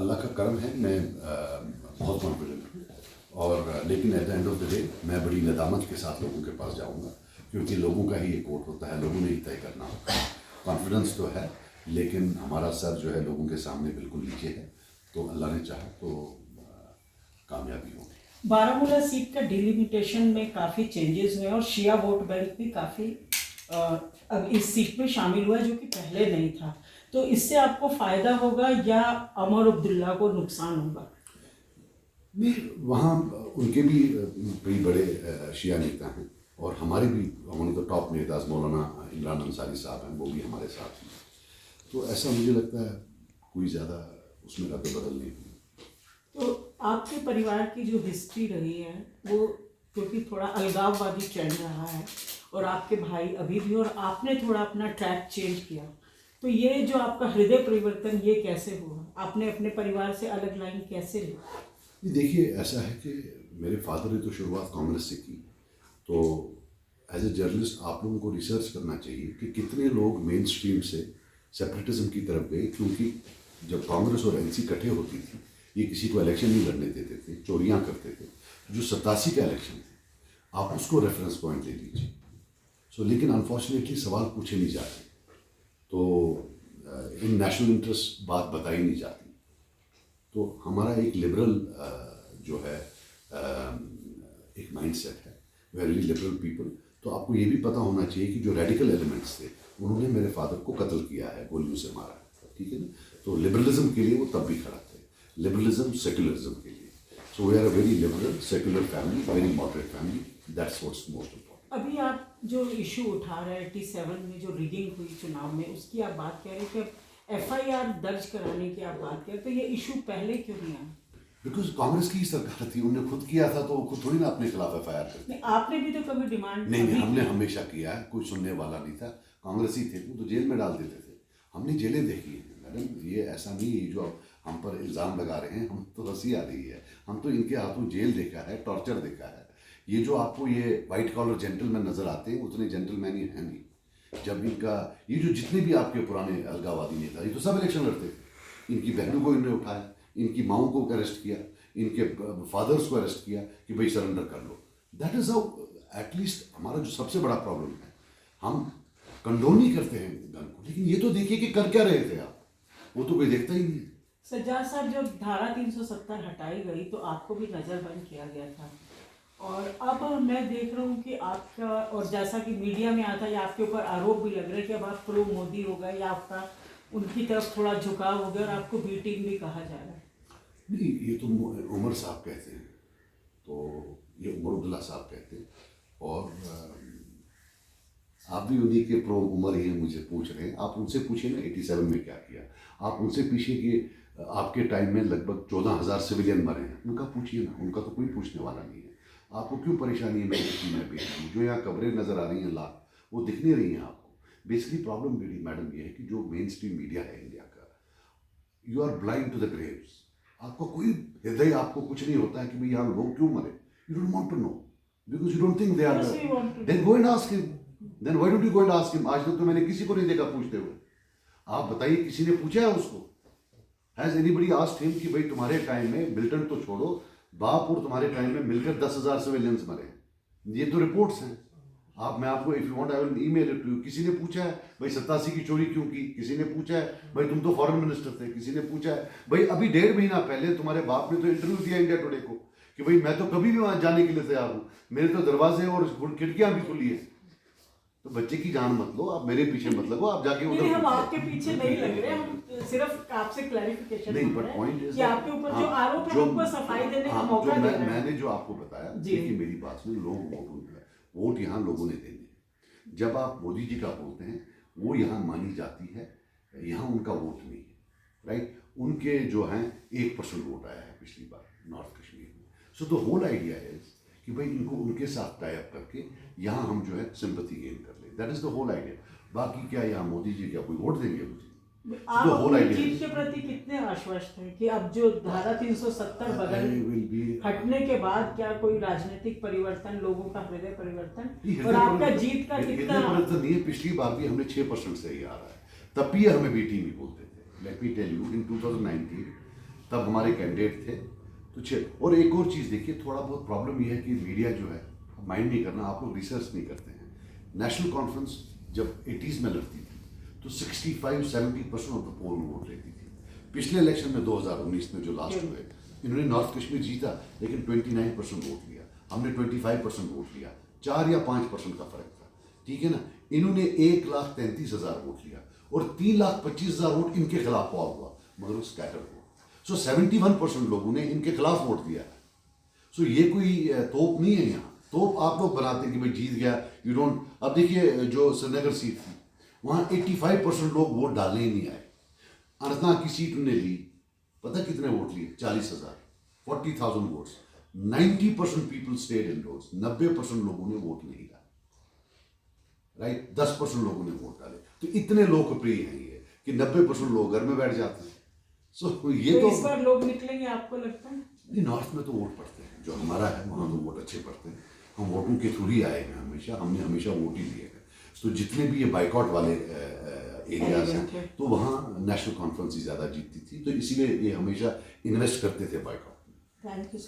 अल्लाह का करम है, मैं बहुत कॉन्फिडेंट हूँ। और लेकिन at the end of the day मैं बड़ी नदामत के साथ लोगों के पास जाऊँगा, क्योंकि लोगों का ही एक वोट होता है, लोगों ने ही तय करना होता है। कॉन्फिडेंस तो है, लेकिन हमारा सर जो है लोगों के सामने बिल्कुल नीचे है, तो अल्लाह ने चाहा तो कामयाबी होगी। बारामूला सीट का डिलिमिटेशन में काफ़ी चेंजेस हुए और शिया वोट बैंक भी काफ़ी अब इस सीट में शामिल हुआ है, जो कि पहले नहीं था। तो इससे आपको फ़ायदा होगा या अमर अब्दुल्ला को नुकसान होगा? नहीं, वहाँ उनके भी कई बड़े शिया नेता हैं, और हमारे भी हमारे तो टॉप नेता मौलाना इमरान अंसारी साहब हैं, वो भी हमारे साथ हैं। तो ऐसा मुझे लगता है कोई ज़्यादा उसमें रद्द बदल नहीं हुई। तो आपके परिवार की जो हिस्ट्री रही है वो, क्योंकि थोड़ा अलगाववादी ट्रेंड रहा है, और आपके भाई अभी भी, और आपने थोड़ा अपना ट्रैक चेंज किया, तो ये जो आपका हृदय परिवर्तन ये कैसे हुआ? आपने अपने परिवार से अलग लाइन कैसे ली? देखिए, ऐसा है कि मेरे फादर ने तो शुरुआत कांग्रेस से की, तो एज ए जर्नलिस्ट आप लोगों को रिसर्च करना चाहिए कि कितने लोग मेन स्ट्रीम से सेपरेटिज्म की तरफ गए, क्योंकि जब कांग्रेस और एनसी इकट्ठे होती थी, ये किसी को इलेक्शन नहीं लड़ने देते थे, चोरियां करते थे। जो 87 का इलेक्शन थे, आप उसको रेफरेंस पॉइंट ले लीजिए। लेकिन अनफॉर्चुनेटली सवाल पूछे नहीं जाते, तो इन नेशनल इंटरेस्ट बात बताई नहीं जाती। तो हमारा एक लिबरल जो है एक माइंडसेट है, वेरी लिबरल पीपल। तो आपको ये भी पता होना चाहिए कि जो रेडिकल एलिमेंट्स थे, उन्होंने मेरे फादर को कत्ल किया है, गोलियों से मारा है, ठीक है ना। तो लिबरलिज्म के लिए वो तब भी खड़ा थे, लिबरलिज्म सेक्युलरिज्म के लिए। So we are a very liberal secular family, very moderate family, that's what's most important. अभी आप जो इशू उठा रहे हैं 87 में जो रिगिंग हुई चुनाव में, उसकी आप बात कह रहे हैं कि एफआईआर दर्ज कराने की आप बात करें, तो ये इशू पहले क्यों नहीं आया? बिकॉज कांग्रेस की ही सरकार थी, उन्होंने खुद किया था, तो खुद थोड़ी ना अपने खिलाफ एफआईआर करती। आपने भी तो कभी डिमांड नहीं, हमने हमेशा किया है, कोई सुनने वाला नहीं था। कांग्रेस ही थे, वो तो जेल में डाल देते थे। हमने जेलें देखी हैं मैडम, ये ऐसा नहीं है जो हम पर इल्ज़ाम लगा रहे हैं, हम तो हंसी आ रही है। हम तो इनके हाथों जेल देखा है, टॉर्चर देखा है। ये जो आपको ये वाइट कॉलर जेंटलमैन नज़र आते हैं, उतने जेंटलमैन ही हैं नहीं। जब इनका ये जो जितने भी आपके पुराने अलगावादी नेता, ये तो सब इलेक्शन लड़ते थे। इनकी बहनों को इन्होंने उठाया, इनकी माओं को अरेस्ट किया, इनके फादर्स को अरेस्ट किया कि भाई सरेंडर कर लो। दैट इज़ हाउ, एटलीस्ट हमारा जो सबसे बड़ा प्रॉब्लम है, हम कंडोन नहीं करते हैं गन को, लेकिन ये तो देखिए कि कर क्या रहे थे आप, वो तो कोई देखता ही नहीं। सज्जाद साहब, जब धारा 370 हटाई गई तो आपको भी नज़रबंद किया गया था, और अब मैं देख रहा हूँ कि आपका, और जैसा कि मीडिया में आता है, या आपके ऊपर आरोप भी लग रहे हैं कि अब आप प्रो मोदी हो गए, या आपका उनकी तरफ थोड़ा झुकाव हो गया, और आपको बी टीम भी कहा जा रहा है। नहीं, ये तो उमर साहब कहते हैं, तो ये उमर अब्दुल्ला साहब कहते हैं, और आप भी उन्हीं के प्रो उमर ही मुझे पूछ रहे हैं। आप उनसे पूछिए ना 87 में क्या किया। आप उनसे पूछिए कि आपके टाइम में लगभग 14,000 सिविलियन मरे हैं, उनका पूछिए ना, उनका तो कोई पूछने वाला नहीं है। आपको क्यों परेशानी है मेरी बेटी? जो यहाँ कब्रें नज़र आ रही हैं लाख, वो दिख नहीं रही हैं आपको। बेसिकली प्रॉब्लम मेरी मैडम ये है कि जो मेन स्ट्रीम मीडिया है इंडिया का, you are blind to the graves. आपका कोई हृदय, आपको कुछ नहीं होता है कि भाई यहाँ लोग क्यों मरे। You don't want to know, because you don't think they are. Then go and ask him, then why don't you go and ask him? आज तक तो मैंने किसी को नहीं देखा पूछते हुए। आप बताइए, किसी ने पूछा है उसको? हैज एनीबडी आस्क्ड हिम कि भाई तुम्हारे टाइम में, मिल्टन तो छोड़ो, बाप और तुम्हारे टाइम में मिलकर 10,000 सिविलियंस मरे? ये तो रिपोर्ट्स हैं। आप, मैं आपको if you want I will email it to you. किसी ने पूछा है भाई 87 की चोरी क्यों की? किसी ने पूछा है भाई तुम तो फॉरेन मिनिस्टर थे? किसी ने पूछा है भाई अभी 1.5 महीना पहले तुम्हारे बाप ने तो इंटरव्यू दिया इंडिया टुडे को कि भाई मैं तो कभी भी वहां जाने के लिए तैयार हूं, मेरे तो दरवाजे और खिड़कियां भी खुली है। तो बच्चे की जान मत लो, आप मेरे पीछे मत लगो, आप जाके उधर। हम आपके पीछे नहीं लग रहे, हम सिर्फ आपसे क्लैरिफिकेशन नहीं, बट पॉइंट इज आपके ऊपर जो आरोप है उनको सफाई देने का मौका दे रहे हैं। मैंने जो आपको बताया कि मेरी बात में लोग वोट यहाँ लोगों ने देने। जब आप मोदी जी का बोलते हैं, वो यहाँ मानी जाती है, यहाँ उनका वोट नहीं है, राइट। उनके जो हैं 1% वोट आया है पिछली बार नॉर्थ कश्मीर में। So the whole idea is कि भाई इनको उनके साथ टाई अप करके यहाँ हम जो है सिंपैथी गेन कर ले। That is the whole idea. बाकी क्या यहाँ मोदी जी क्या कोई वोट देंगे मुझे? आप अपनी जीत के प्रति कितने आश्वस्त हैं कि अब जो धारा 370 बदल हटने के बाद क्या कोई राजनीतिक परिवर्तन, लोगों का हृदय परिवर्तन, और आपका जीत का कितना परिवर्तन नहीं है? पिछली बार भी हमने 6% से ही आ रहा है, तब भी हमें बीटी नहीं बोलते थे। लेट मी टेल यू, इन 2019 तब हमारे कैंडिडेट थे तो और एक और चीज़ देखिए, थोड़ा बहुत प्रॉब्लम यह है कि मीडिया जो है माइंड नहीं करना, आप लोग रिसर्च नहीं करते हैं। नेशनल कॉन्फ्रेंस जब 80s में लड़ती थी तो 65-70% ऑफ द पोल वोट लेती थी। पिछले इलेक्शन में 2019 में जो लास्ट हुए, इन्होंने नॉर्थ कश्मीर जीता लेकिन 29% वोट लिया, हमने 25% वोट लिया, 4 या 5% का फर्क था, ठीक है ना। इन्होंने 1,33,000 वोट लिया और 3,25,000 वोट इनके खिलाफ पॉल हुआ, मगर वो स्कैटर हुआ। सो 71% लोगों ने इनके खिलाफ वोट दिया। सो ये कोई तोप नहीं है यहाँ, तोप आप लोग बनाते हैं कि भाई जीत गया, यू डोंट। अब देखिए जो श्रीनगर सीट थी वहाँ 85% लोग वोट डालने ही नहीं आए। अनंतनाग की सीट उन्हें ली, पता कितने वोट लिए? 40,000, 40,000 वोट्स। 90% पीपल स्टेड इनडोर्स, 90% लोगों ने वोट नहीं डाला, राइट। 10% लोगों ने वोट डाले। तो इतने लोकप्रिय हैं ये कि 90% लोग घर में बैठ जाते हैं। सो ये तो इस बार लोग निकलेंगे आपको लगता है? नहीं, नॉर्थ में तो वोट पड़ते हैं, जो हमारा है वहाँ तो वोट अच्छे पड़ते हैं। हम वोटों के थ्रू ही आए हैं हमेशा, हमने हमेशा वोट ही दिए हैं। तो जितने भी ये बाइकआउट वाले एरियाज हैं तो वहाँ नेशनल कॉन्फ्रेंस ही ज़्यादा जीतती थी, तो इसीलिए ये हमेशा इन्वेस्ट करते थे बाइकआउट में। Thank you.